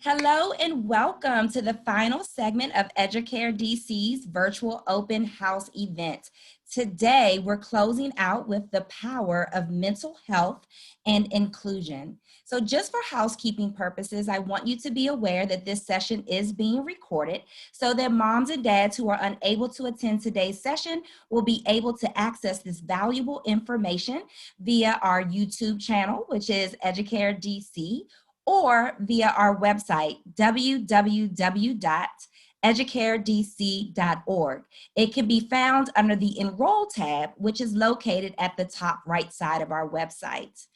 Hello and welcome to the final segment of Educare DC's virtual open house event. Today, we're closing out with the power of mental health and inclusion. So just for housekeeping purposes, I want you to be aware that this session is being recorded so that moms and dads who are unable to attend today's session will be able to access this valuable information via our YouTube channel, which is Educare DC, or via our website, www.educaredc.org. It can be found under the Enroll tab, which is located at the top right side of our website.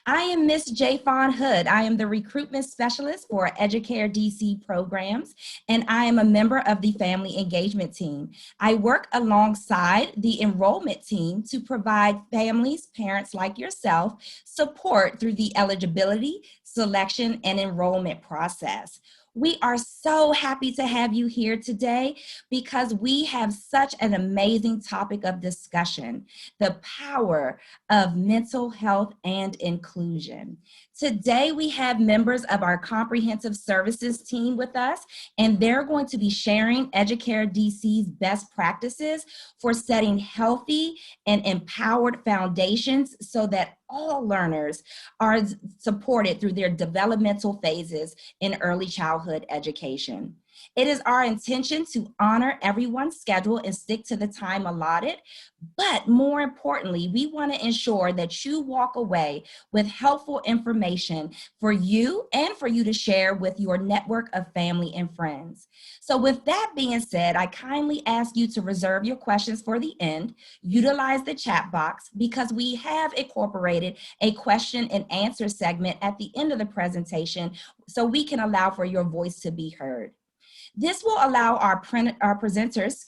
I am Miss J. Fawn Hood. I am the recruitment specialist for Educare DC programs, and I am a member of the family engagement team. I work alongside the enrollment team to provide families, parents like yourself, support through the eligibility, selection, and enrollment process. We are so happy to have you here today because we have such an amazing topic of discussion, the power of mental health and inclusion. Today, we have members of our comprehensive services team with us, and they're going to be sharing Educare DC's best practices for setting healthy and empowered foundations so that all learners are supported through their developmental phases in early childhood education. It is our intention to honor everyone's schedule and stick to the time allotted, but more importantly, we want to ensure that you walk away with helpful information for you and for you to share with your network of family and friends. So with that being said, I kindly ask you to reserve your questions for the end. Utilize the chat box because we have incorporated a question and answer segment at the end of the presentation so we can allow for your voice to be heard. This will allow our presenters,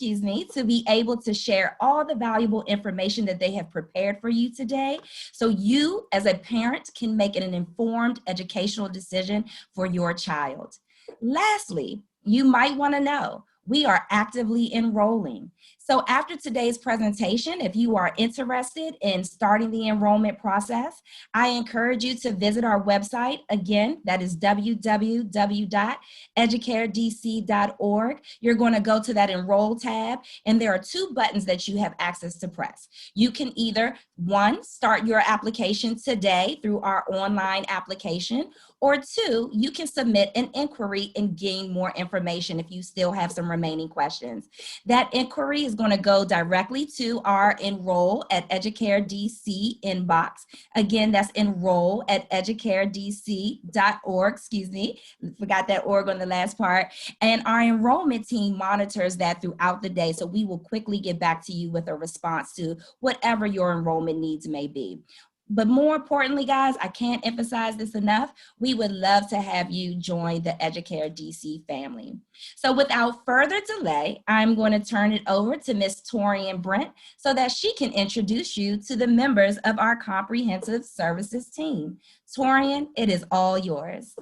to be able to share all the valuable information that they have prepared for you today, so you as a parent can make an informed educational decision for your child. Lastly, you might want to know, we are actively enrolling. So after today's presentation, if you are interested in starting the enrollment process, I encourage you to visit our website. Again, that is www.educaredc.org. You're going to go to that Enroll tab, and there are two buttons that you have access to press. You can either, one, start your application today through our online application, or two, you can submit an inquiry and gain more information if you still have some remaining questions. That inquiry is going to go directly to our Enroll at Educare DC inbox. Again, that's enroll at educaredc.org, forgot that org on the last part. And our enrollment team monitors that throughout the day, so we will quickly get back to you with a response to whatever your enrollment needs may be. But more importantly, guys, I can't emphasize this enough. We would love to have you join the Educare DC family. So without further delay, I'm going to turn it over to Ms. Torian Brent so that she can introduce you to the members of our comprehensive services team. Torian, it is all yours.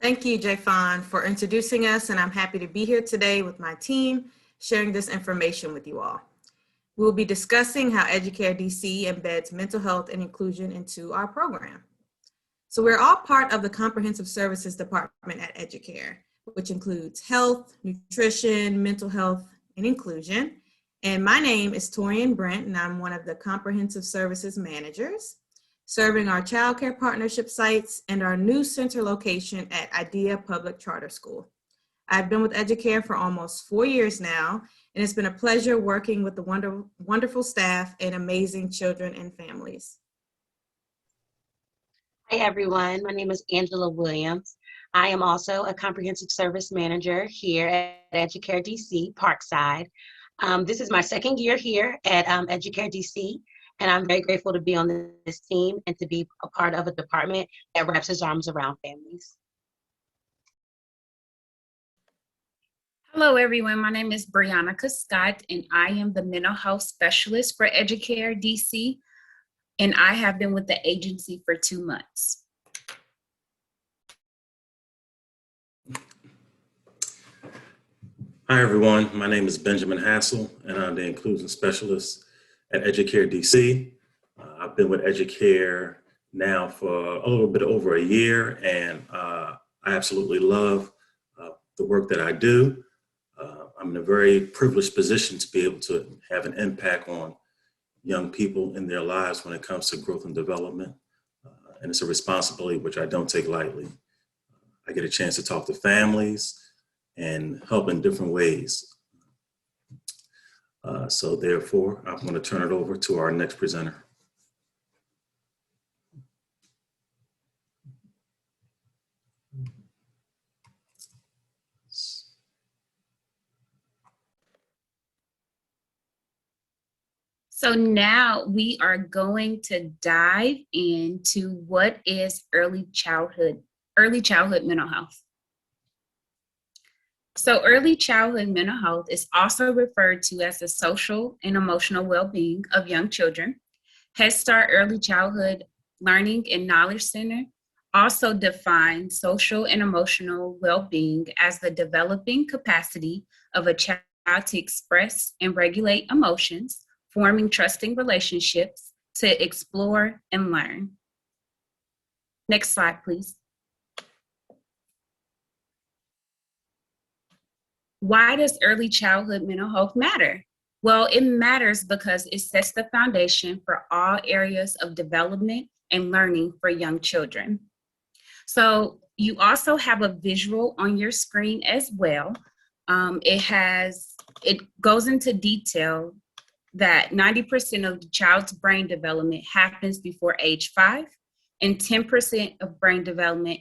Thank you, J. Fawn, for introducing us, and I'm happy to be here today with my team, sharing this information with you all. We'll be discussing how Educare DC embeds mental health and inclusion into our program. So we're all part of the Comprehensive Services Department at Educare, which includes health, nutrition, mental health, and inclusion. And my name is Torian Brent, and I'm one of the Comprehensive Services Managers, serving our child care partnership sites and our new center location at IDEA Public Charter School. I've been with Educare for almost 4 years now, and it's been a pleasure working with the wonderful staff and amazing children and families. Hi everyone, my name is Angela Williams. I am also a comprehensive service manager here at Educare DC, Parkside. This is my second year here at Educare DC, and I'm very grateful to be on this team and to be a part of a department that wraps its arms around families. Hello, everyone. My name is Brianna Scott, and I am the mental health specialist for Educare DC, and I have been with the agency for 2 months. Hi, everyone. My name is Benjamin Hassel, and I'm the inclusion specialist at Educare DC. I've been with Educare now for a little bit over a year, and I absolutely love the work that I do. I'm in a very privileged position to be able to have an impact on young people in their lives when it comes to growth and development. And it's a responsibility which I don't take lightly. I get a chance to talk to families and help in different ways. So therefore, I'm going to turn it over to our next presenter. So now we are going to dive into what is early childhood mental health. So early childhood mental health is also referred to as the social and emotional well-being of young children. Head Start Early Childhood Learning and Knowledge Center also defines social and emotional well-being as the developing capacity of a child to express and regulate emotions, forming trusting relationships, to explore and learn. Next slide, please. Why does early childhood mental health matter? Well, it matters because it sets the foundation for all areas of development and learning for young children. So you also have a visual on your screen as well. It goes into detail that 90% of the child's brain development happens before age 5, and 10% of brain development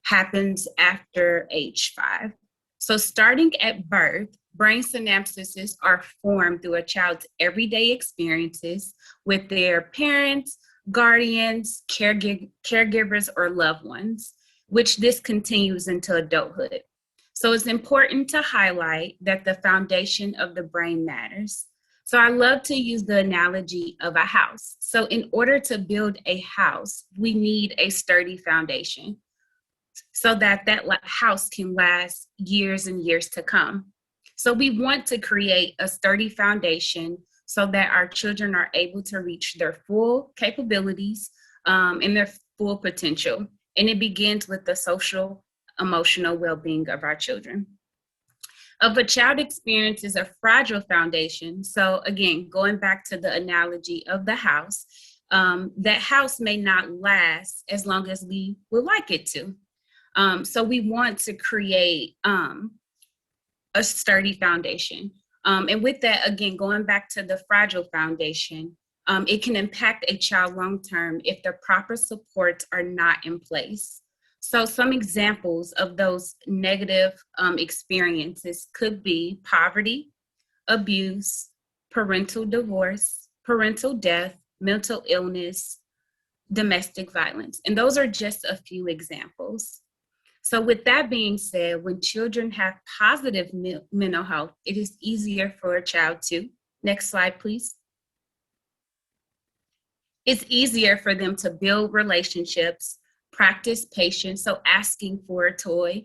happens after age 5. So starting at birth, brain synapses are formed through a child's everyday experiences with their parents, guardians, caregivers, or loved ones, which this continues into adulthood. So it's important to highlight that the foundation of the brain matters. So I love to use the analogy of a house. So in order to build a house, we need a sturdy foundation so that house can last years and years to come. So we want to create a sturdy foundation so that our children are able to reach their full capabilities and their full potential. And it begins with the social, emotional well-being of our children. If a child experiences a fragile foundation, so again, going back to the analogy of the house, that house may not last as long as we would like it to. So we want to create a sturdy foundation. And with that, again, going back to the fragile foundation, it can impact a child long-term if the proper supports are not in place. So some examples of those negative experiences could be poverty, abuse, parental divorce, parental death, mental illness, domestic violence. And those are just a few examples. So with that being said, when children have positive mental health, it is easier for a child to, next slide, please. It's easier for them to build relationships, practice patience, so asking for a toy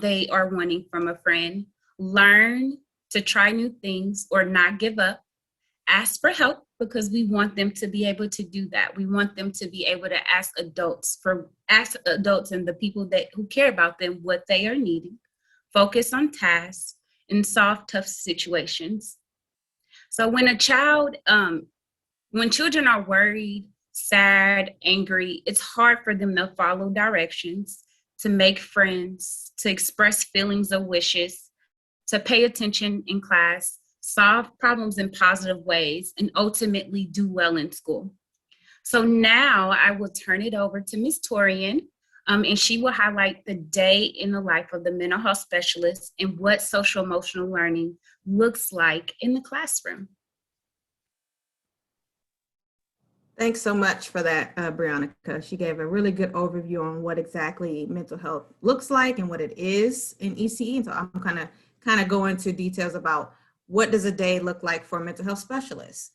they are wanting from a friend, learn to try new things or not give up, ask for help because we want them to be able to do that. We want them to be able to ask adults and the people who care about them what they are needing, focus on tasks, and solve tough situations. So when children are worried, sad, angry, it's hard for them to follow directions, to make friends, to express feelings or wishes, to pay attention in class, solve problems in positive ways, and ultimately do well in school. So now I will turn it over to Ms. Torian, and she will highlight the day in the life of the mental health specialist and what social emotional learning looks like in the classroom. Thanks so much for that, Brianna. She gave a really good overview on what exactly mental health looks like and what it is in ECE. And so I'm kind of go into details about what does a day look like for a mental health specialist.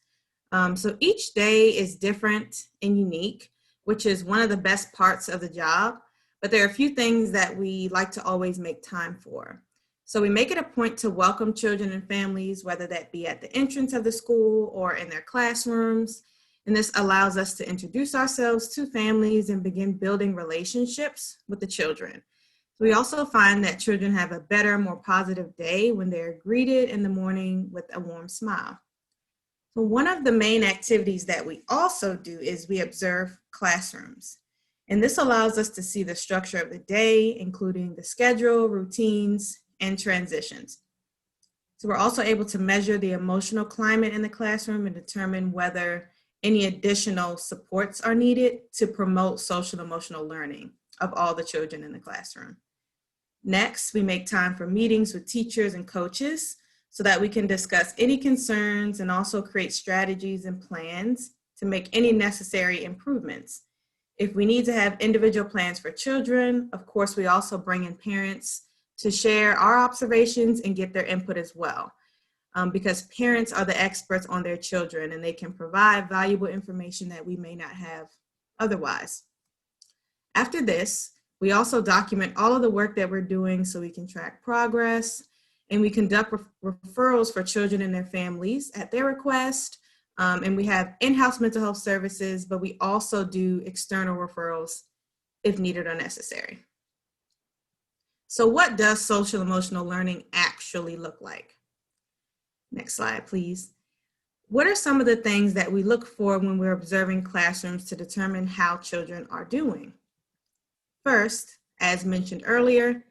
So each day is different and unique, which is one of the best parts of the job. But there are a few things that we like to always make time for. So we make it a point to welcome children and families, whether that be at the entrance of the school or in their classrooms. And this allows us to introduce ourselves to families and begin building relationships with the children. We also find that children have a better, more positive day when they're greeted in the morning with a warm smile. So one of the main activities that we also do is we observe classrooms. And this allows us to see the structure of the day, including the schedule, routines, and transitions. So we're also able to measure the emotional climate in the classroom and determine whether any additional supports are needed to promote social and emotional learning of all the children in the classroom. Next, we make time for meetings with teachers and coaches so that we can discuss any concerns and also create strategies and plans to make any necessary improvements. If we need to have individual plans for children, of course, we also bring in parents to share our observations and get their input as well. Because parents are the experts on their children and they can provide valuable information that we may not have otherwise. After this, we also document all of the work that we're doing so we can track progress, and we conduct referrals for children and their families at their request. And we have in-house mental health services, but we also do external referrals if needed or necessary. So what does social emotional learning actually look like? Next slide, please. What are some of the things that we look for when we're observing classrooms to determine how children are doing? First, as mentioned earlier,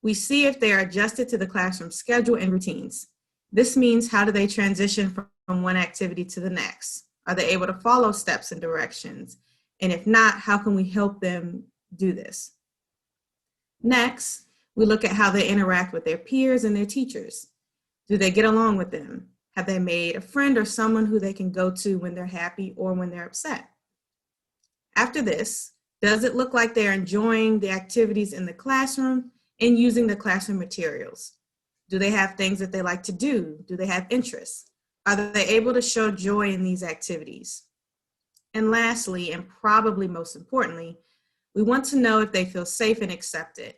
we see if they are adjusted to the classroom schedule and routines. This means how do they transition from one activity to the next? Are they able to follow steps and directions? And if not, how can we help them do this? Next, we look at how they interact with their peers and their teachers. Do they get along with them? Have they made a friend or someone who they can go to when they're happy or when they're upset? After this, does it look like they're enjoying the activities in the classroom and using the classroom materials? Do they have things that they like to do? Do they have interests? Are they able to show joy in these activities? And lastly, and probably most importantly, we want to know if they feel safe and accepted.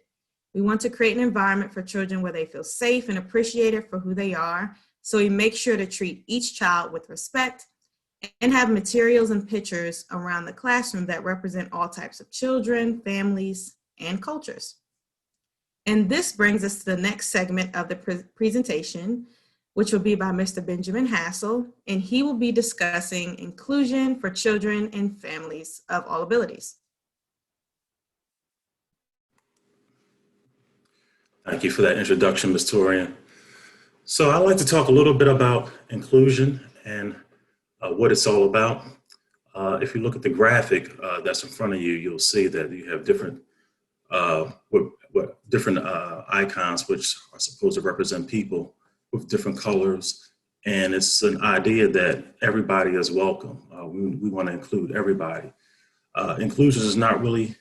We want to create an environment for children where they feel safe and appreciated for who they are. So we make sure to treat each child with respect and have materials and pictures around the classroom that represent all types of children, families, and cultures. And this brings us to the next segment of the presentation, which will be by Mr. Benjamin Hassel, and he will be discussing inclusion for children and families of all abilities. Thank you for that introduction, Ms. Torian. So I'd like to talk a little bit about inclusion and what it's all about. If you look at the graphic that's in front of you, you'll see that you have different icons which are supposed to represent people with different colors. And it's an idea that everybody is welcome. We want to include everybody. Inclusion is not really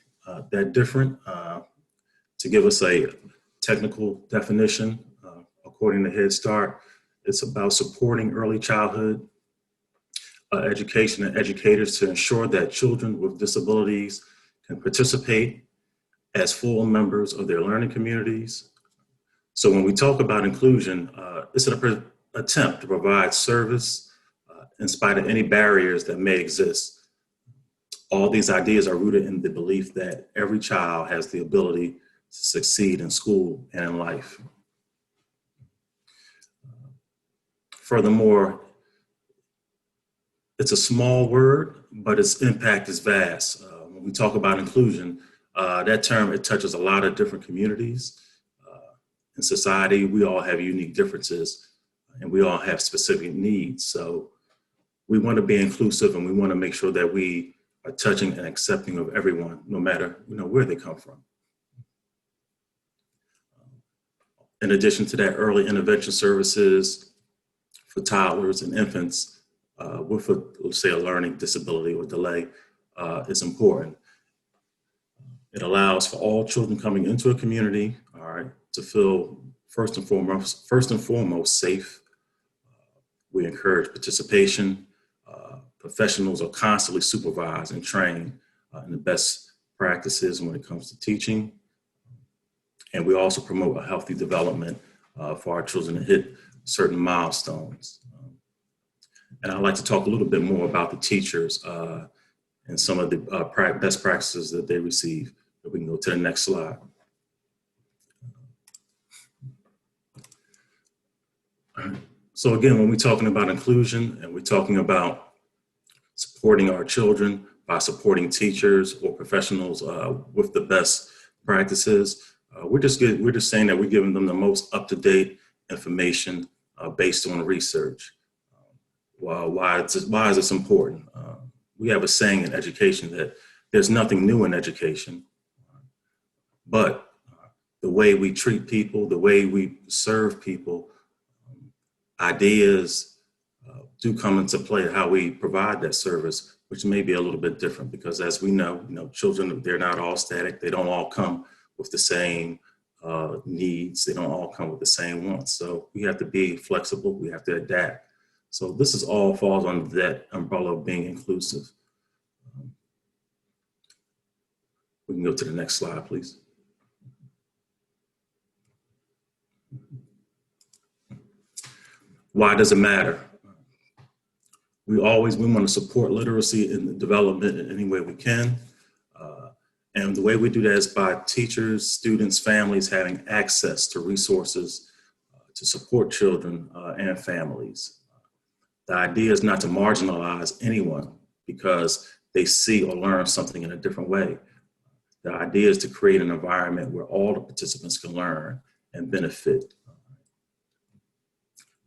that different. To give us a technical definition, according to Head Start, it's about supporting early childhood education and educators to ensure that children with disabilities can participate as full members of their learning communities. So when we talk about inclusion, it's an attempt to provide service in spite of any barriers that may exist. All these ideas are rooted in the belief that every child has the ability to succeed in school and in life. Furthermore, it's a small word, but its impact is vast. When we talk about inclusion, that term, it touches a lot of different communities. In society, we all have unique differences and we all have specific needs. So we want to be inclusive and we want to make sure that we are touching and accepting of everyone, no matter where they come from. In addition to that, early intervention services for toddlers and infants with, let's say, a learning disability or delay is important. It allows for all children coming into a community, all right, to feel first and foremost safe. We encourage participation. Professionals are constantly supervised and trained in the best practices when it comes to teaching. And we also promote a healthy development for our children to hit certain milestones. And I'd like to talk a little bit more about the teachers and some of the best practices that they receive. If we can go to the next slide. So again, when we're talking about inclusion and we're talking about supporting our children by supporting teachers or professionals with the best practices, we're just saying that we're giving them the most up-to-date information based on research. Why is this important? We have a saying in education that there's nothing new in education, but the way we treat people, the way we serve people, ideas do come into play how we provide that service, which may be a little bit different because as we know, children, they're not all static. They don't all come with the same needs. They don't all come with the same wants. So we have to be flexible. We have to adapt. So this is all falls under that umbrella of being inclusive. We can go to the next slide, please. Why does it matter? We want to support literacy and development in any way we can. And the way we do that is by teachers, students, families having access to resources to support children and families. The idea is not to marginalize anyone because they see or learn something in a different way. The idea is to create an environment where all the participants can learn and benefit.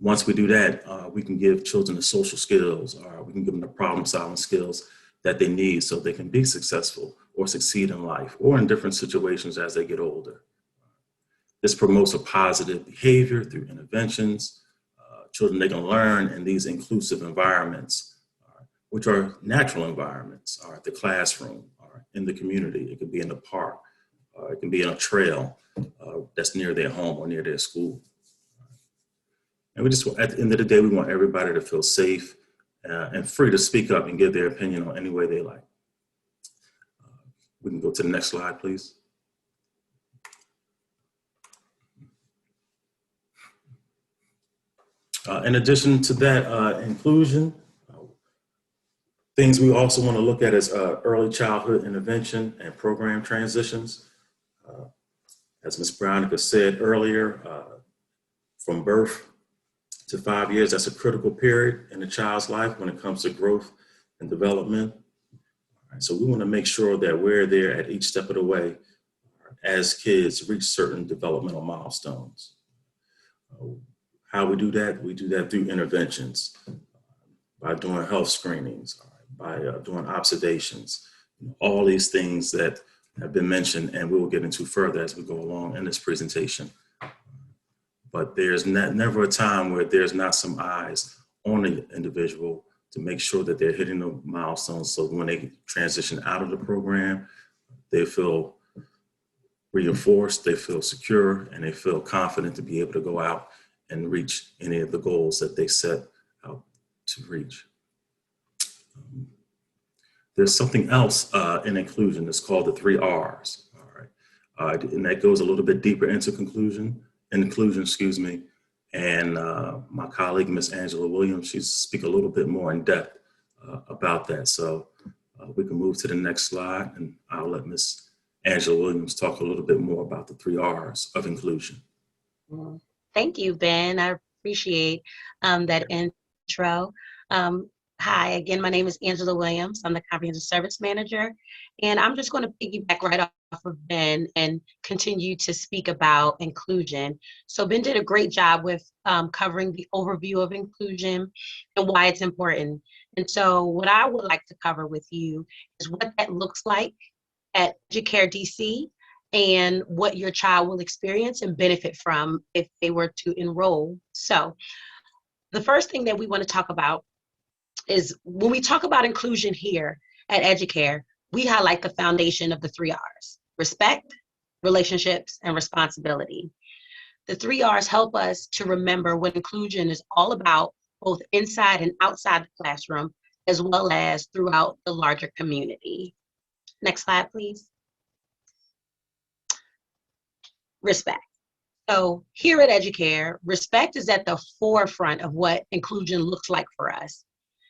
Once we do that, we can give children the social skills, or we can give them the problem-solving skills that they need so they can be successful or succeed in life or in different situations as they get older. This promotes a positive behavior through interventions. Children, they can learn in these inclusive environments, which are natural environments, the classroom, or in the community. It could be in the park, it can be in a trail that's near their home or near their school. And we just, at the end of the day, we want everybody to feel safe and free to speak up and give their opinion on any way they like. We can go to the next slide, please. In addition to that inclusion, things we also want to look at is early childhood intervention and program transitions. As Ms. Brownica said earlier, from birth to 5 years, that's a critical period in a child's life when it comes to growth and development. So we want to make sure that we're there at each step of the way as kids reach certain developmental milestones. How we do that through interventions, by doing health screenings, by doing observations, all these things that have been mentioned and we will get into further as we go along in this presentation. But there's never a time where there's not some eyes on the individual to make sure that they're hitting the milestones so when they transition out of the program, they feel reinforced, they feel secure, and they feel confident to be able to go out and reach any of the goals that they set out to reach. There's something else in inclusion that's called the 3 R's, all right? And that goes a little bit deeper into inclusion, and my colleague, Ms. Angela Williams, she'll speak a little bit more in depth about that. So we can move to the next slide and I'll let Ms. Angela Williams talk a little bit more about the 3 R's of inclusion. Thank you, Ben. I appreciate that intro. Hi, again, my name is Angela Williams. I'm the Comprehensive Service Manager, and I'm just going to piggyback right off of Ben and continue to speak about inclusion. So Ben did a great job with covering the overview of inclusion and why it's important. And so what I would like to cover with you is what that looks like at Educare DC and what your child will experience and benefit from if they were to enroll. So the first thing that we want to talk about is when we talk about inclusion here at Educare, we highlight the foundation of the 3 R's: respect, relationships, and responsibility. The 3 R's help us to remember what inclusion is all about, both inside and outside the classroom, as well as throughout the larger community. Next slide, please. Respect. So here at Educare, respect is at the forefront of what inclusion looks like for us.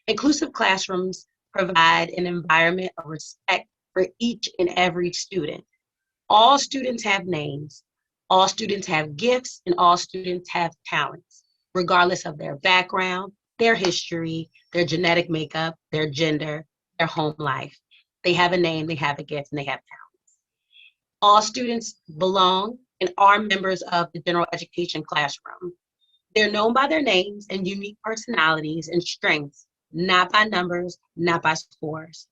Inclusive classrooms provide an environment of respect for each and every student. All students have names, all students have gifts, and all students have talents, regardless of their background, their history, their genetic makeup, their gender, their home life. They have a name, they have a gift, and they have talents. All students belong and are members of the general education classroom. They're known by their names and unique personalities and strengths, not by numbers, not by scores.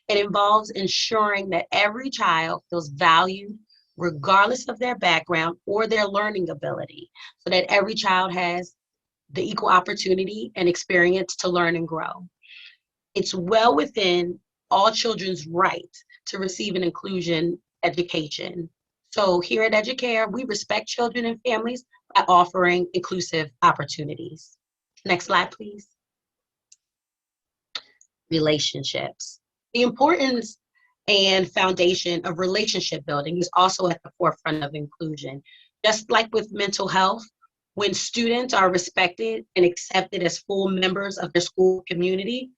It involves ensuring that every child feels valued regardless of their background or their learning ability, so that every child has the equal opportunity and experience to learn and grow. It's well within all children's right to receive an inclusion education. So here at Educare, we respect children and families by offering inclusive opportunities. Next slide, please. Relationships. The importance and foundation of relationship building is also at the forefront of inclusion. Just like with mental health, when students are respected and accepted as full members of their school community,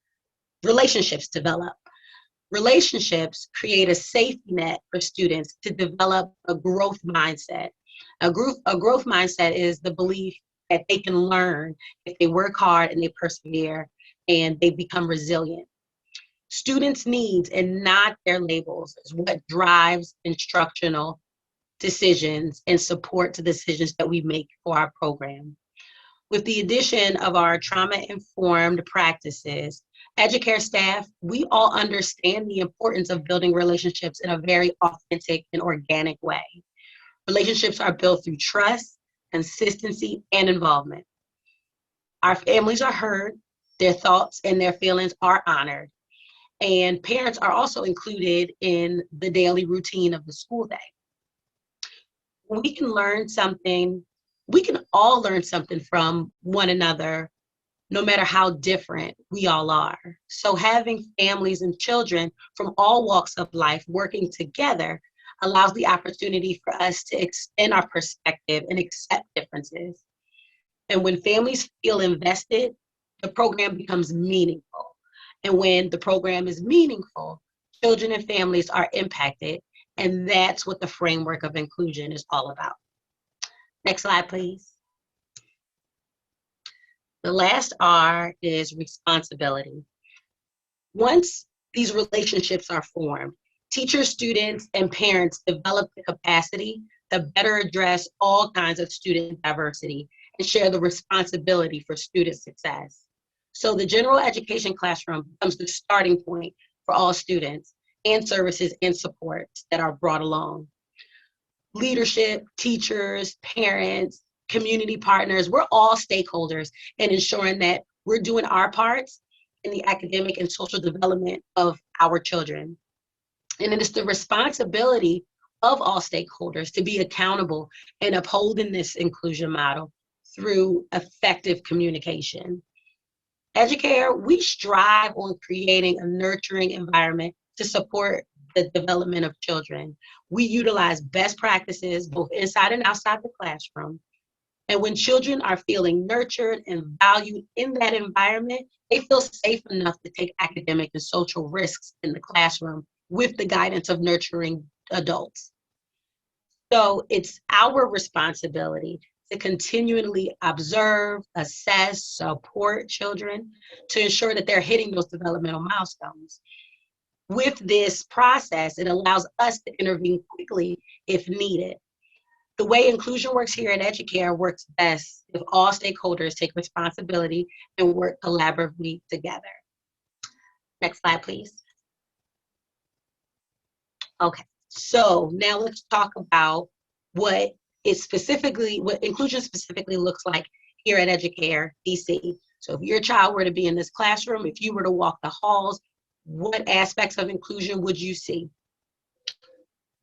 relationships develop. Relationships create a safety net for students to develop a growth mindset. A growth mindset is the belief that they can learn if they work hard and they persevere and they become resilient. Students' needs and not their labels is what drives instructional decisions and supports the decisions that we make for our program. With the addition of our trauma-informed practices, Educare staff, we all understand the importance of building relationships in a very authentic and organic way. Relationships are built through trust, consistency, and involvement. Our families are heard, their thoughts and their feelings are honored, and parents are also included in the daily routine of the school day. We can all learn something from one another, no matter how different we all are. So having families and children from all walks of life working together allows the opportunity for us to extend our perspective and accept differences. And when families feel invested, the program becomes meaningful. And when the program is meaningful, children and families are impacted. And that's what the framework of inclusion is all about. Next slide, please. The last R is responsibility. Once these relationships are formed, teachers, students, and parents develop the capacity to better address all kinds of student diversity and share the responsibility for student success. So the general education classroom becomes the starting point for all students and services and supports that are brought along. Leadership, teachers, parents, community partners, we're all stakeholders in ensuring that we're doing our parts in the academic and social development of our children. And it is the responsibility of all stakeholders to be accountable in upholding this inclusion model through effective communication. Educare, we strive on creating a nurturing environment to support the development of children. We utilize best practices both inside and outside the classroom. And when children are feeling nurtured and valued in that environment, they feel safe enough to take academic and social risks in the classroom with the guidance of nurturing adults. So it's our responsibility to continually observe, assess, support children to ensure that they're hitting those developmental milestones. With this process, it allows us to intervene quickly if needed. The way inclusion works here at Educare works best if all stakeholders take responsibility and work collaboratively together. Next slide, please. Okay, so now let's talk about what inclusion specifically looks like here at Educare DC. So if your child were to be in this classroom, if you were to walk the halls, what aspects of inclusion would you see?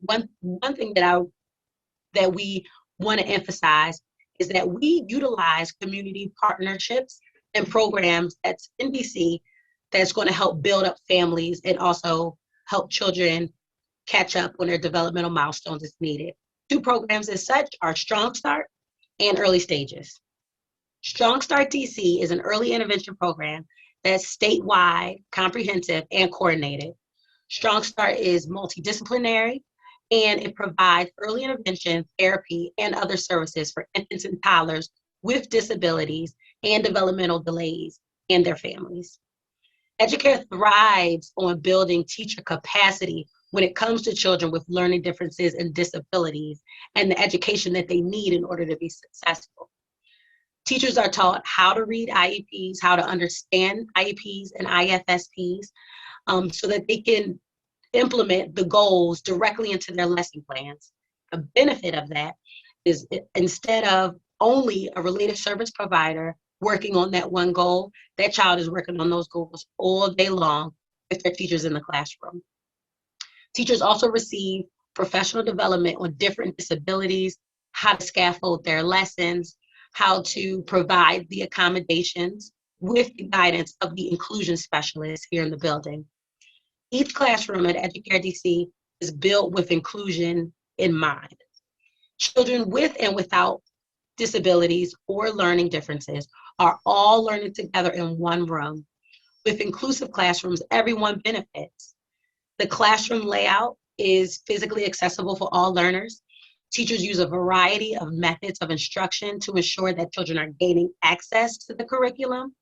One thing that we want to emphasize is that we utilize community partnerships and programs that's in DC that's going to help build up families and also help children catch up on their developmental milestones as needed. Two programs as such are Strong Start and Early Stages. Strong Start DC is an early intervention program that's statewide, comprehensive, and coordinated. Strong Start is multidisciplinary, and it provides early intervention, therapy, and other services for infants and toddlers with disabilities and developmental delays and their families. Educare thrives on building teacher capacity when it comes to children with learning differences and disabilities and the education that they need in order to be successful. Teachers are taught how to read IEPs, how to understand IEPs and IFSPs, so that they can implement the goals directly into their lesson plans. The benefit of that is instead of only a related service provider working on that one goal, that child is working on those goals all day long with their teachers in the classroom. Teachers also receive professional development on different disabilities, how to scaffold their lessons, how to provide the accommodations with the guidance of the inclusion specialists here in the building. Each classroom at Educare DC is built with inclusion in mind. Children with and without disabilities or learning differences are all learning together in one room. With inclusive classrooms, everyone benefits. The classroom layout is physically accessible for all learners. Teachers use a variety of methods of instruction to ensure that children are gaining access to the curriculum.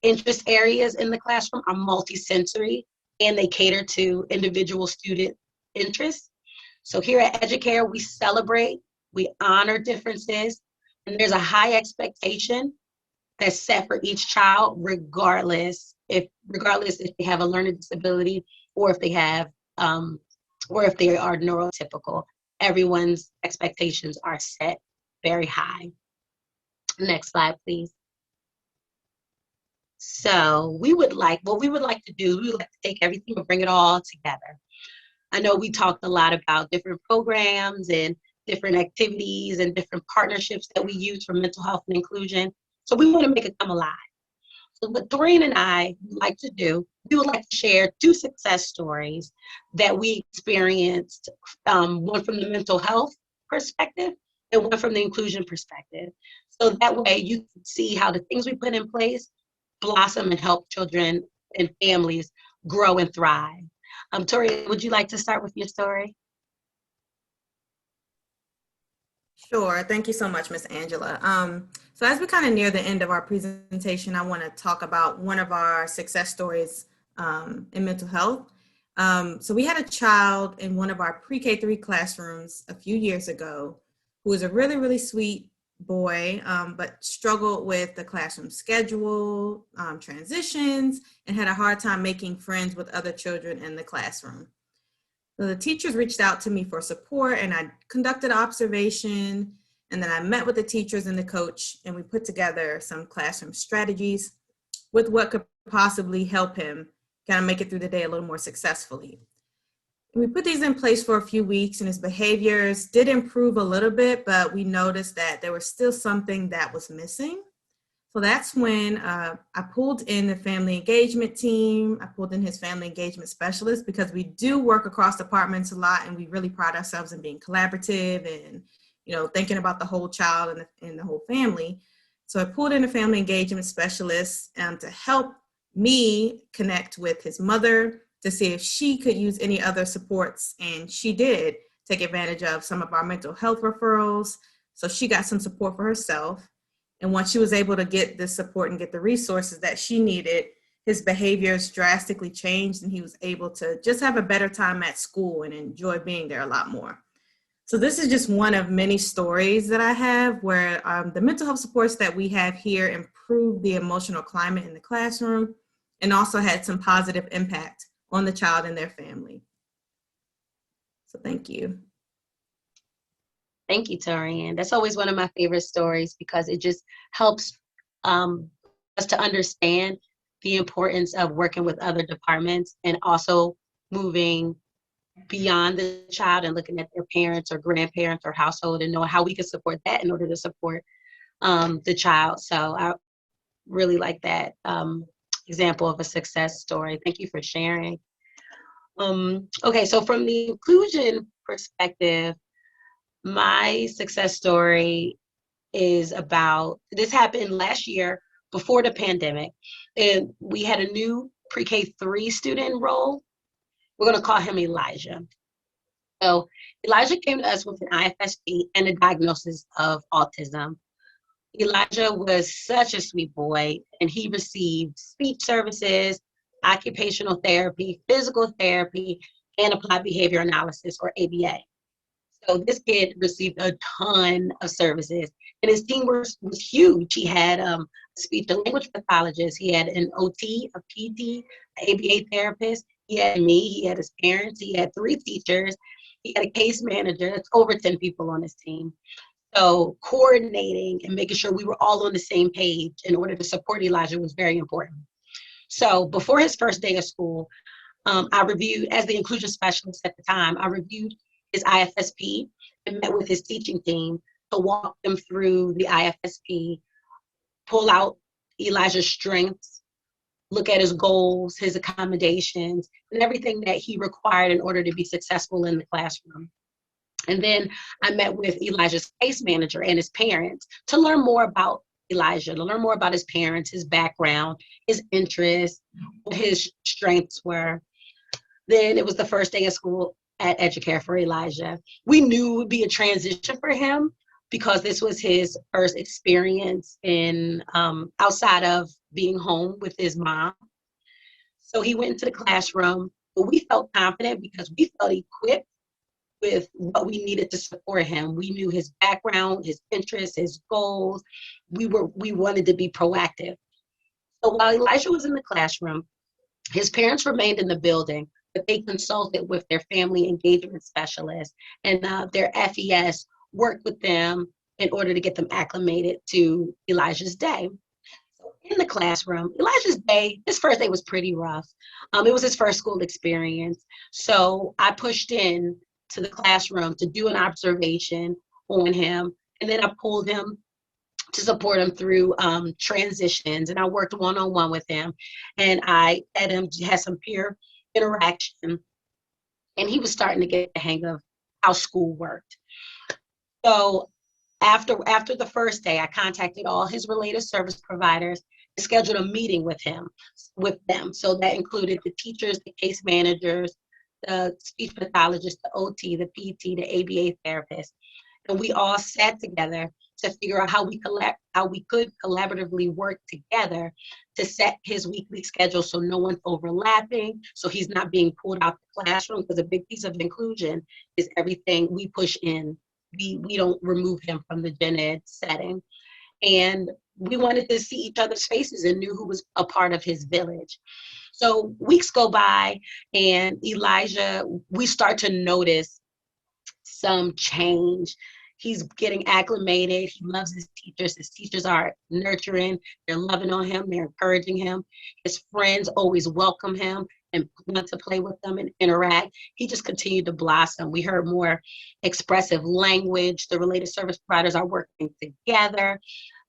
Interest areas in the classroom are multisensory, and they cater to individual student interests. So here at Educare, we celebrate, we honor differences, and there's a high expectation that's set for each child, regardless if they have a learning disability or if they have, or if they are neurotypical. Everyone's expectations are set very high. Next slide, please. So what we would like to do, we would like to take everything and bring it all together. I know we talked a lot about different programs and different activities and different partnerships that we use for mental health and inclusion. So we want to make it come alive. So what Doreen and I would like to do, we would like to share 2 success stories that we experienced, one from the mental health perspective and one from the inclusion perspective. So that way you can see how the things we put in place blossom and help children and families grow and thrive. Tori, would you like to start with your story? Sure. Thank you so much, Miss Angela. So as we kind of near the end of our presentation, I want to talk about one of our success stories in mental health. So we had a child in one of our pre-K3 classrooms a few years ago who was a really, really sweet boy, but struggled with the classroom schedule, transitions, and had a hard time making friends with other children in the classroom. So the teachers reached out to me for support, and I conducted observation, and then I met with the teachers and the coach, and we put together some classroom strategies with what could possibly help him kind of make it through the day a little more successfully. And we put these in place for a few weeks, and his behaviors did improve a little bit, but we noticed that there was still something that was missing. So that's when I pulled in the family engagement team. I pulled in his family engagement specialist because we do work across departments a lot, and we really pride ourselves in being collaborative and, you know, thinking about the whole child and the whole family. So I pulled in a family engagement specialist to help me connect with his mother to see if she could use any other supports, and she did take advantage of some of our mental health referrals. So she got some support for herself. And once she was able to get this support and get the resources that she needed, his behaviors drastically changed, and he was able to just have a better time at school and enjoy being there a lot more. So this is just one of many stories that I have where the mental health supports that we have here improve the emotional climate in the classroom and also had some positive impact on the child and their family. So thank you. Thank you, Torian. That's always one of my favorite stories because it just helps us to understand the importance of working with other departments and also moving beyond the child and looking at their parents or grandparents or household and knowing how we can support that in order to support the child. So I really like that example of a success story. Thank you for sharing. Okay, so from the inclusion perspective, my success story is about, this happened last year before the pandemic, and we had a new pre-K 3 student enroll. We're going to call him Elijah. So Elijah came to us with an IFSP and a diagnosis of autism. Elijah was such a sweet boy, and he received speech services, occupational therapy, physical therapy, and applied behavior analysis, or ABA. So this kid received a ton of services, and his team was huge. He had a speech and language pathologist, he had an OT, a PT, an ABA therapist, he had me, he had his parents, he had 3 teachers, he had a case manager. That's over 10 people on his team. So coordinating and making sure we were all on the same page in order to support Elijah was very important. So before his first day of school, I reviewed, as the inclusion specialist at the time, I reviewed his IFSP and met with his teaching team to walk them through the IFSP, pull out Elijah's strengths, look at his goals, his accommodations, and everything that he required in order to be successful in the classroom. And then I met with Elijah's case manager and his parents to learn more about Elijah, to learn more about his parents, his background, his interests, what his strengths were. Then it was the first day of school at Educare for Elijah. We knew it would be a transition for him because this was his first experience in outside of being home with his mom. So he went into the classroom, but we felt confident because we felt equipped with what we needed to support him. We knew his background, his interests, his goals. We wanted to be proactive. So while Elijah was in the classroom, his parents remained in the building, but they consulted with their family engagement specialist, and their FES worked with them in order to get them acclimated to Elijah's day. So in the classroom, Elijah's day, his first day was pretty rough. It was his first school experience. So I pushed in to the classroom to do an observation on him, and then I pulled him to support him through transitions, and I worked one-on-one with him, and I had him have some peer interaction, and he was starting to get the hang of how school worked. So after the first day, I contacted all his related service providers and scheduled a meeting with them. So that included the teachers, the case managers, the speech pathologist, the OT, the PT, the ABA therapist, and we all sat together to figure out how we could collaboratively work together to set his weekly schedule so no one's overlapping, so he's not being pulled out the classroom, because a big piece of inclusion is everything we push in. We don't remove him from the gen ed setting. And we wanted to see each other's faces and knew who was a part of his village. So weeks go by, and Elijah, we start to notice some change. He's getting acclimated. He loves his teachers. His teachers are nurturing. They're loving on him. They're encouraging him. His friends always welcome him and want to play with them and interact. He just continued to blossom. We heard more expressive language. The related service providers are working together.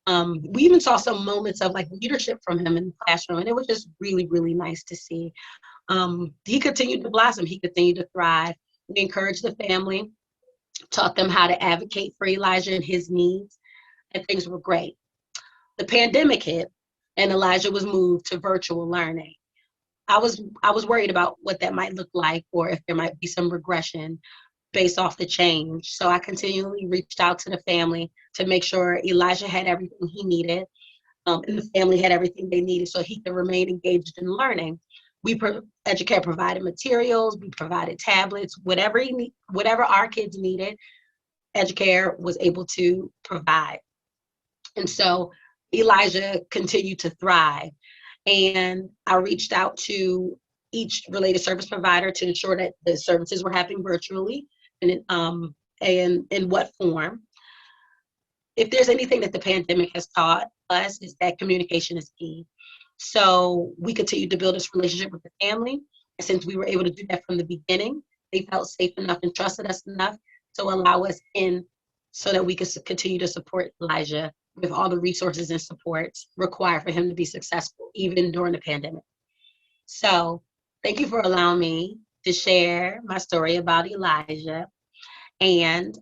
We even saw some moments of leadership from him in the classroom, and it was just really, really nice to see. He continued to blossom. He continued to thrive. We encouraged the family, taught them how to advocate for Elijah and his needs, and things were great. The pandemic hit, and Elijah was moved to virtual learning. I was worried about what that might look like, or if there might be some regression based off the change. So I continually reached out to the family to make sure Elijah had everything he needed, and the family had everything they needed so he could remain engaged in learning. Educare provided materials, we provided tablets, whatever our kids needed, Educare was able to provide. And so Elijah continued to thrive. And I reached out to each related service provider to ensure that the services were happening virtually, and in what form. If there's anything that the pandemic has taught us, is that communication is key. So we continued to build this relationship with the family. And since we were able to do that from the beginning, they felt safe enough and trusted us enough to allow us in so that we could continue to support Elijah with all the resources and supports required for him to be successful, even during the pandemic. So thank you for allowing me to share my story about Elijah. And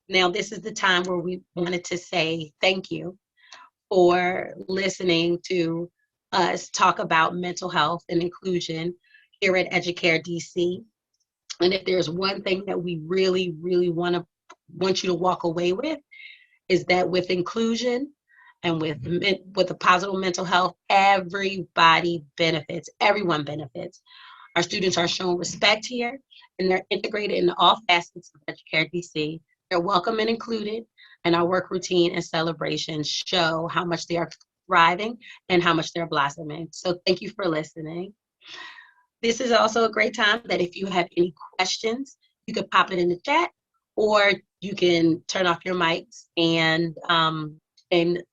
now this is the time where we wanted to say thank you for listening to us talk about mental health and inclusion here at Educare DC. And if there's one thing that we really, really want you to walk away with, is that with inclusion and with a positive mental health, everybody benefits, everyone benefits. Our students are shown respect here, and they're integrated into all facets of Educare DC. They're welcome and included, and our work routine and celebrations show how much they are thriving and how much they're blossoming. So thank you for listening. This is also a great time that if you have any questions, you could pop it in the chat, or you can turn off your mics and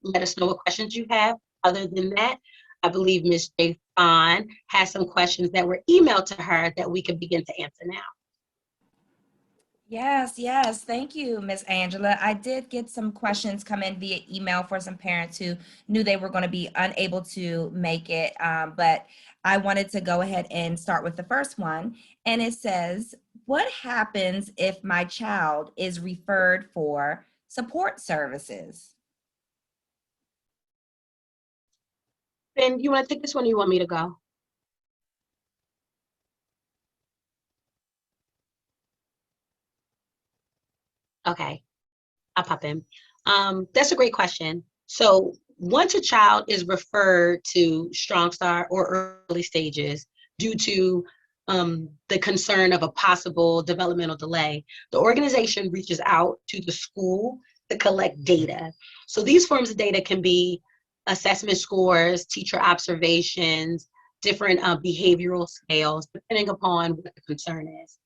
let us know what questions you have. Other than that, I believe Ms. J. Fawn has some questions that were emailed to her that we can begin to answer now. Yes. Thank you, Miss Angela. I did get some questions come in via email for some parents who knew they were going to be unable to make it, but I wanted to go ahead and start with the first one. And it says, what happens if my child is referred for support services? Ben, you want to take this one or you want me to go? Okay, I'll pop in. That's a great question. So once a child is referred to Strong Start or early stages due to the concern of a possible developmental delay, the organization reaches out to the school to collect data. So these forms of data can be assessment scores, teacher observations, different behavioral scales, depending upon what the concern is.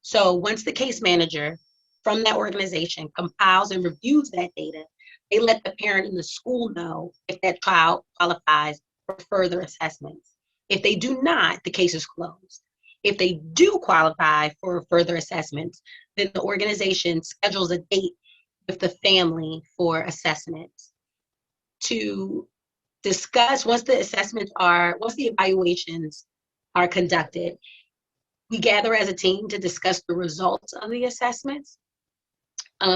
So once the case manager from that organization compiles and reviews that data, they let the parent and the school know if that child qualifies for further assessments. If they do not, the case is closed. If they do qualify for further assessments, then the organization schedules a date with the family for assessments to discuss. Once the evaluations are conducted, we gather as a team to discuss the results of the assessments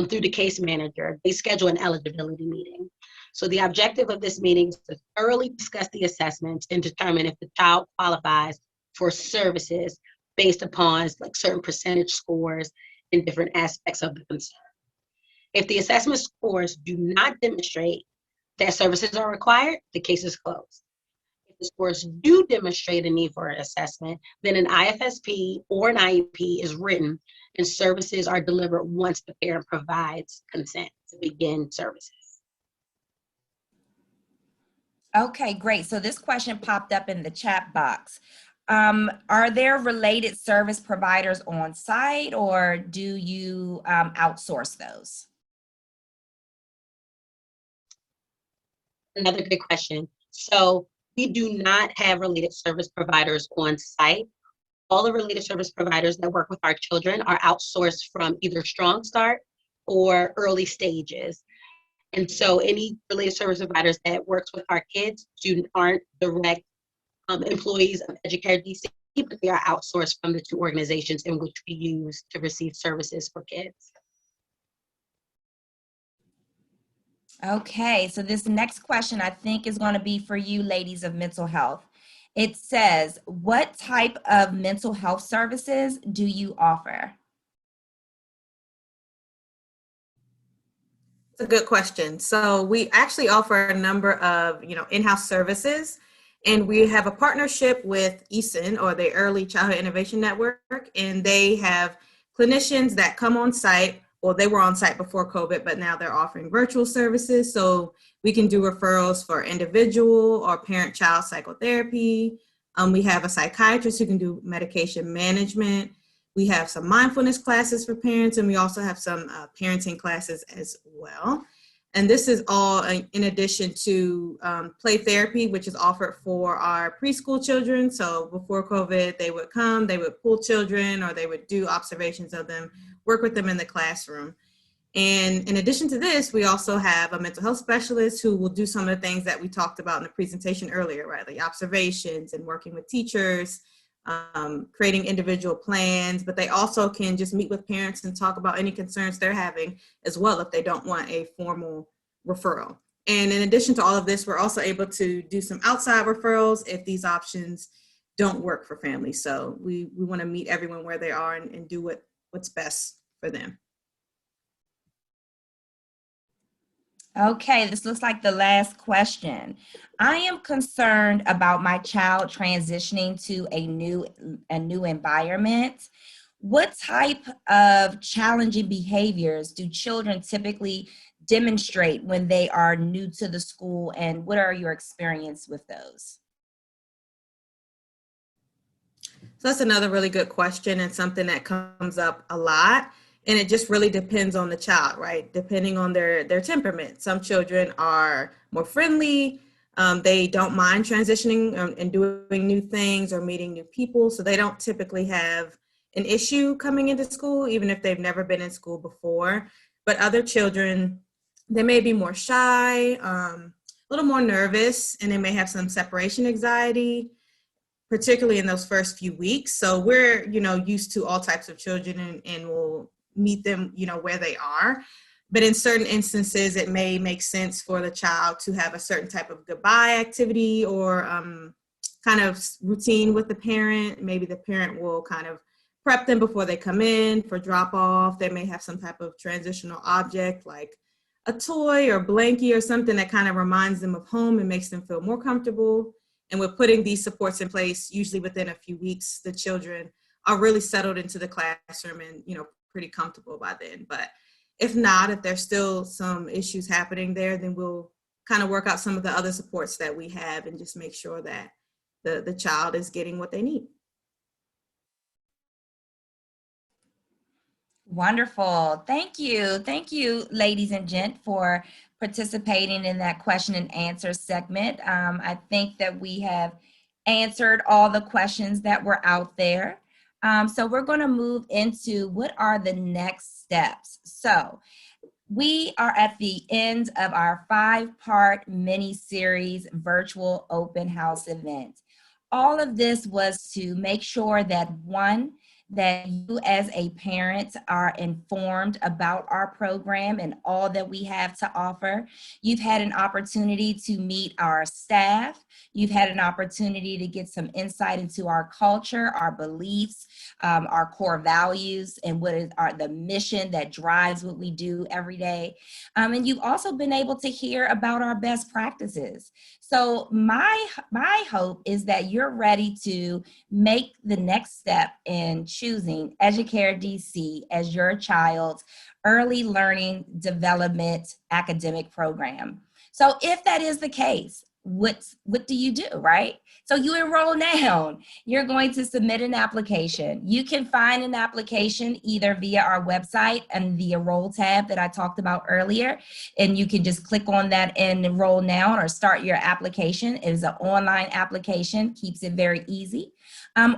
through the case manager. They schedule an eligibility meeting. So the objective of this meeting is to thoroughly discuss the assessments and determine if the child qualifies for services based upon certain percentage scores and different aspects of the concern. If the assessment scores do not demonstrate that services are required, the case is closed. If the scores do demonstrate a need for an assessment, then an IFSP or an IEP is written and services are delivered once the parent provides consent to begin services. Okay, great. So this question popped up in the chat box. Are there related service providers on site, or do you outsource those? Another good question. So we do not have related service providers on site. All the related service providers that work with our children are outsourced from either Strong Start or early stages. And so any related service providers that works with our kids aren't direct employees of Educare DC, but they are outsourced from the two organizations in which we use to receive services for kids. Okay, so this next question I think is going to be for you ladies of mental health. It says, what type of mental health services do you offer? It's a good question. So we actually offer a number of, in-house services, and we have a partnership with ESIN, or the Early Childhood Innovation Network, and they have clinicians that come on site. Well, they were on site before COVID, but now they're offering virtual services. So we can do referrals for individual or parent-child psychotherapy. We have a psychiatrist who can do medication management. We have some mindfulness classes for parents, and we also have some parenting classes as well. And this is all in addition to play therapy, which is offered for our preschool children. So before COVID, they would come, they would pull children, or they would do observations of them, work with them in the classroom. And in addition to this, we also have a mental health specialist who will do some of the things that we talked about in the presentation earlier, right? Like observations and working with teachers, creating individual plans, but they also can just meet with parents and talk about any concerns they're having as well if they don't want a formal referral. And in addition to all of this, we're also able to do some outside referrals if these options don't work for families. So we want to meet everyone where they are and do what's best for them. Okay, this looks like the last question. I am concerned about my child transitioning to a new environment. What type of challenging behaviors do children typically demonstrate when they are new to the school, and what are your experience with those? So that's another really good question and something that comes up a lot. And it just really depends on the child, right? Depending on their temperament. Some children are more friendly. They don't mind transitioning and doing new things or meeting new people. So they don't typically have an issue coming into school, even if they've never been in school before. But other children, they may be more shy, a little more nervous, and they may have some separation anxiety, particularly in those first few weeks. So we're, used to all types of children and we'll meet them, where they are. But in certain instances, it may make sense for the child to have a certain type of goodbye activity or kind of routine with the parent. Maybe the parent will kind of prep them before they come in for drop off. They may have some type of transitional object like a toy or blankie or something that kind of reminds them of home and makes them feel more comfortable. And we're putting these supports in place. Usually within a few weeks, the children are really settled into the classroom and, pretty comfortable by then. But if not, if there's still some issues happening there, then we'll kind of work out some of the other supports that we have and just make sure that the child is getting what they need. Wonderful. Thank you. Thank you, ladies and gent, for participating in that question and answer segment. I think that we have answered all the questions that were out there. So we're going to move into what are the next steps. So we are at the end of our 5-part mini-series virtual open house event. All of this was to make sure that, one, that you as a parent are informed about our program and all that we have to offer. You've had an opportunity to meet our staff. You've had an opportunity to get some insight into our culture, our beliefs, our core values, and what is the mission that drives what we do every day. And you've also been able to hear about our best practices. So my hope is that you're ready to make the next step in choosing Educare DC as your child's early learning development academic program. So if that is the case, what do you do, right? So you enroll now. You're going to submit an application. You can find an application either via our website and the Enroll tab that I talked about earlier, and you can just click on that and enroll now or start your application. It is an online application, keeps it very easy.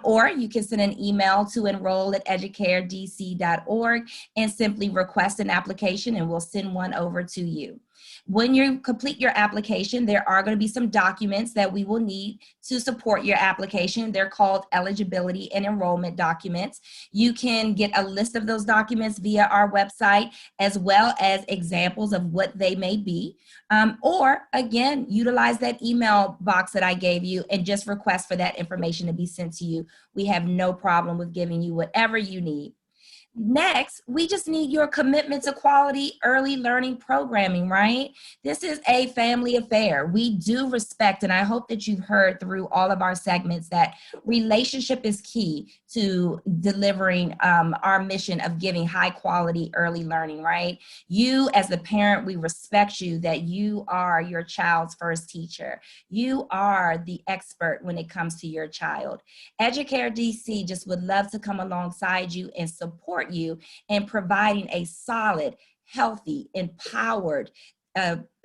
Or you can send an email to enroll@educaredc.org and simply request an application, and we'll send one over to you. When you complete your application, there are going to be some documents that we will need to support your application. They're called eligibility and enrollment documents. You can get a list of those documents via our website, as well as examples of what they may be. Or again, utilize that email box that I gave you and just request for that information to be sent to you. We have no problem with giving you whatever you need. Next, we just need your commitment to quality early learning programming, right? This is a family affair. We do respect, and I hope that you've heard through all of our segments that relationship is key to delivering our mission of giving high quality early learning, right? You as the parent, we respect you that you are your child's first teacher. You are the expert when it comes to your child. Educare DC just would love to come alongside you and support you in providing a solid, healthy, empowered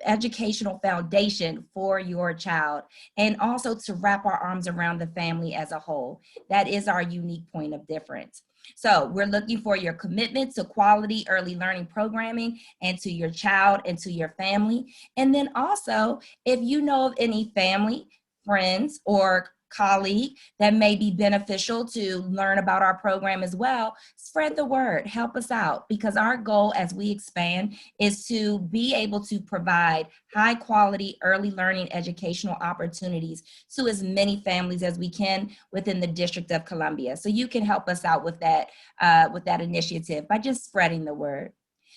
educational foundation for your child, and also to wrap our arms around the family as a whole. That is our unique point of difference. So we're looking for your commitment to quality early learning programming and to your child and to your family. And then also, if you know of any family, friends, or colleague that may be beneficial to learn about our program as well, spread the word, help us out, because our goal as we expand is to be able to provide high quality early learning educational opportunities to as many families as we can within the District of Columbia. So you can help us out with that initiative by just spreading the word.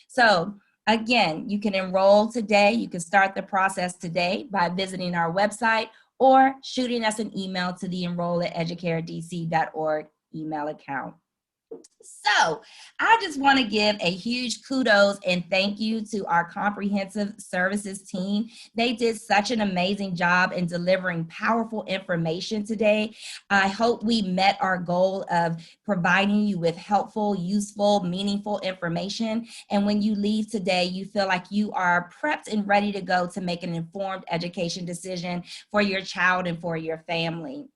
So again, you can enroll today. You can start the process today by visiting our website or shooting us an email to the enroll@educaredc.org email account. So I just want to give a huge kudos and thank you to our comprehensive services team. They did such an amazing job in delivering powerful information today. I hope we met our goal of providing you with helpful, useful, meaningful information. And when you leave today, you feel like you are prepped and ready to go to make an informed education decision for your child and for your family.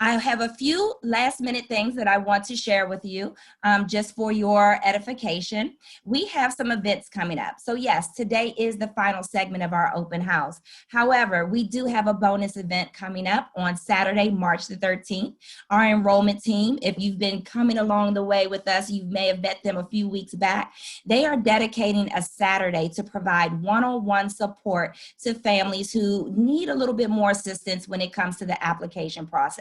I have a few last minute things that I want to share with you just for your edification. We have some events coming up. So yes, today is the final segment of our open house. However, we do have a bonus event coming up on Saturday, March the 13th. Our enrollment team, if you've been coming along the way with us, you may have met them a few weeks back. They are dedicating a Saturday to provide one-on-one support to families who need a little bit more assistance when it comes to the application process.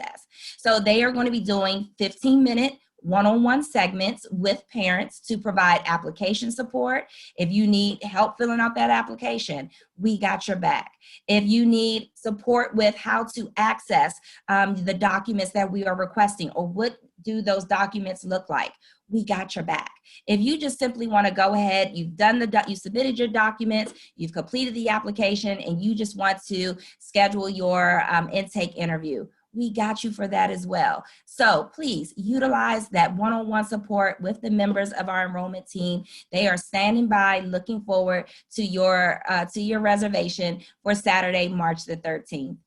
So they are going to be doing 15-minute one-on-one segments with parents to provide application support. If you need help filling out that application, we got your back. If you need support with how to access the documents that we are requesting, or what do those documents look like, we got your back. If you just simply want to go ahead, you submitted your documents, you've completed the application, and you just want to schedule your intake interview, we got you for that as well. So please utilize that one-on-one support with the members of our enrollment team. They are standing by, looking forward to your reservation for Saturday, March the 13th.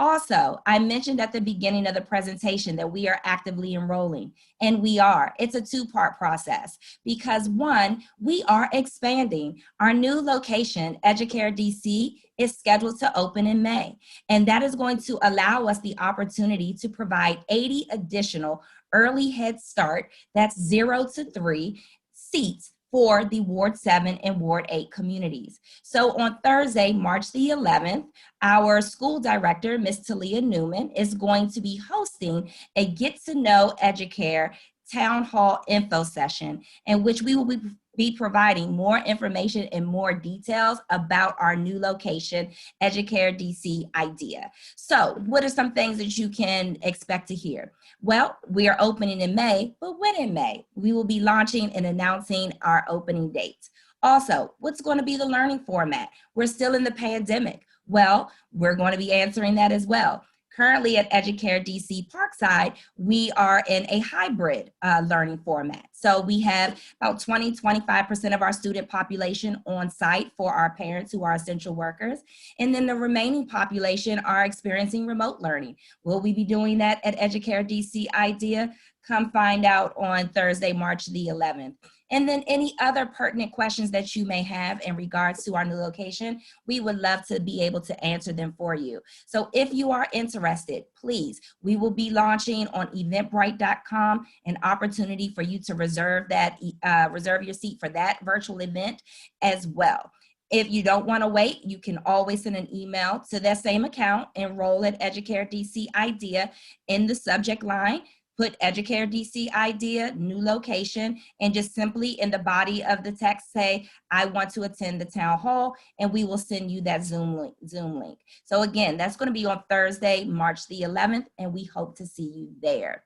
Also, I mentioned at the beginning of the presentation that we are actively enrolling, and we are. It's a two-part process because one, we are expanding. Our new location, Educare DC, is scheduled to open in May, and that is going to allow us the opportunity to provide 80 additional early Head Start, that's 0 to 3 seats for the Ward 7 and Ward 8 communities. So on Thursday, March the 11th, our school director, Ms. Talia Newman, is going to be hosting a Get to Know Educare Town Hall info session in which we will be providing more information and more details about our new location, Educare DC IDEA. So what are some things that you can expect to hear? Well, we are opening in May, but when in May? We will be launching and announcing our opening dates. Also, what's going to be the learning format? We're still in the pandemic. Well, we're going to be answering that as well. Currently at Educare DC Parkside, we are in a hybrid learning format. So we have about 20-25% of our student population on site for our parents who are essential workers. And then the remaining population are experiencing remote learning. Will we be doing that at Educare DC IDEA? Come find out on Thursday, March the 11th. And then any other pertinent questions that you may have in regards to our new location, we would love to be able to answer them for you. So if you are interested, please, we will be launching on eventbrite.com an opportunity for you to reserve your seat for that virtual event as well. If you don't want to wait, you can always send an email to that same account, enroll@Educare DC IDEA, in the subject line. Put Educare DC IDEA, new location, and just simply in the body of the text say, I want to attend the town hall, and we will send you that Zoom link. So again, that's going to be on Thursday, March the 11th, and we hope to see you there.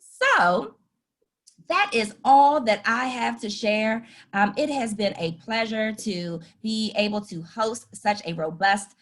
So that is all that I have to share. It has been a pleasure to be able to host such a robust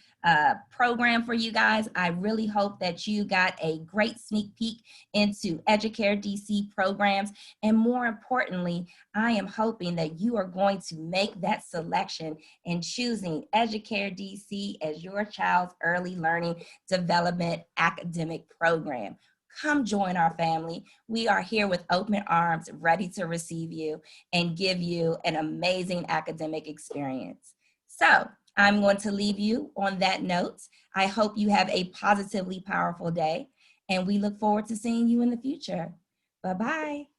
program for you guys. I really hope that you got a great sneak peek into Educare DC programs. And more importantly, I am hoping that you are going to make that selection in choosing Educare DC as your child's early learning development academic program. Come join our family. We are here with open arms, ready to receive you and give you an amazing academic experience. So I'm going to leave you on that note. I hope you have a positively powerful day. and we look forward to seeing you in the future. Bye-bye.